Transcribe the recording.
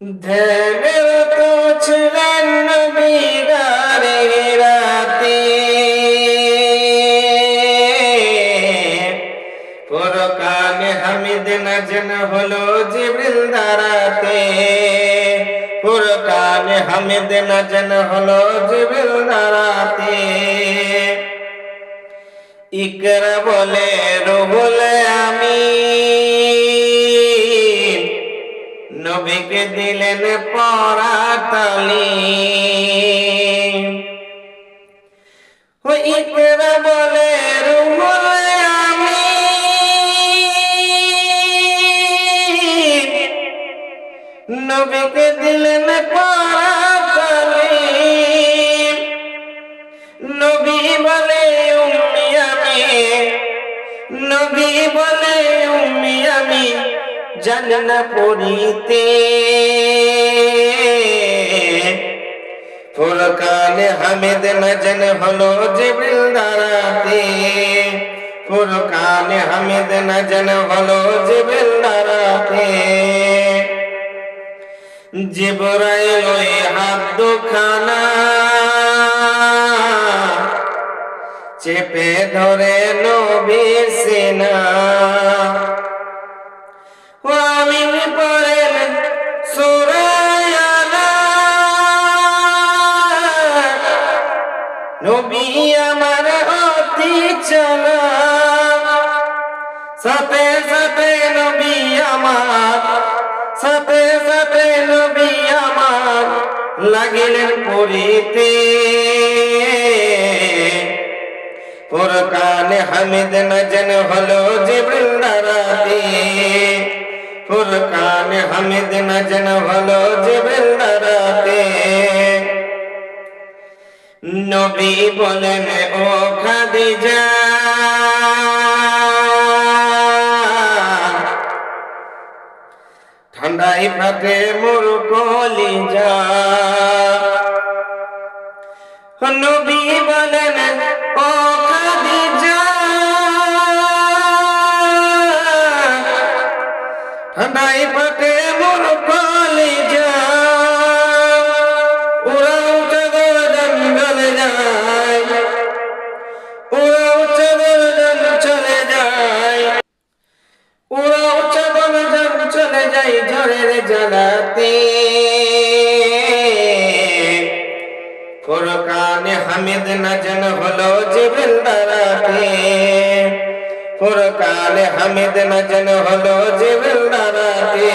ধ্যানরত ছিলেন নবী গারে রাতে, ফুরকানে হামিদ নাজেন হলো জিবরিল দ্বারাতে, ফুরকানে হামিদ নাজেন হলো জিবরিল দ্বারাতে। ইকরা বলে রুহুল আমিন, নবীকে দিলেন পড়া তালিম। ইকরা বলে রুহুল আমিন, নবীকে দিলেন পড়া তালিম। নবী বলে উম্মি আমি, নবী বলে উম্মি আমি জানি না পড়িতে। ফুরকানে হামিদ নাজেন হলো জিবরিল দ্বারাতে, ফুরকানে হামিদ নাজেন হলো জিবরিল দ্বারাতে। জিবরাইল ওই হাত দুখানা চেপে ধরে নবীর সিনা, আমিন পড়েন সূরা আলাক, নবী আমার অতি চালাক। সাথে সাথে নবী আমার, সাথে সাথে নবী আমার লাগিলেন পড়িতে। ফুরকানে হামিদ নাজেন হলো জিবরিল দ্বারাতে, ফুরকানে হামিদ নাজেন হলো জিবরিল দ্বারাতে। নবী বলেন ও খাদিজা, ঠান্ডায় ফাটে মোর কলিজা। নবী বলেন ও খাদিজা, ঠান্ডায় ফাটে মোর কলিজা। উড়াও চাদর জঙ্গলে যায়, উড়াও চাদর চলে যায়, উড়াও চাদর চলে যায় ঝড়ের জ্বালাতে। ফুরকানে হামিদ নাজেন হলো জিবরিল দ্বারাতে, ফুরকানে হামিদ নাজেন হলো জিবরিল দ্বারাতে।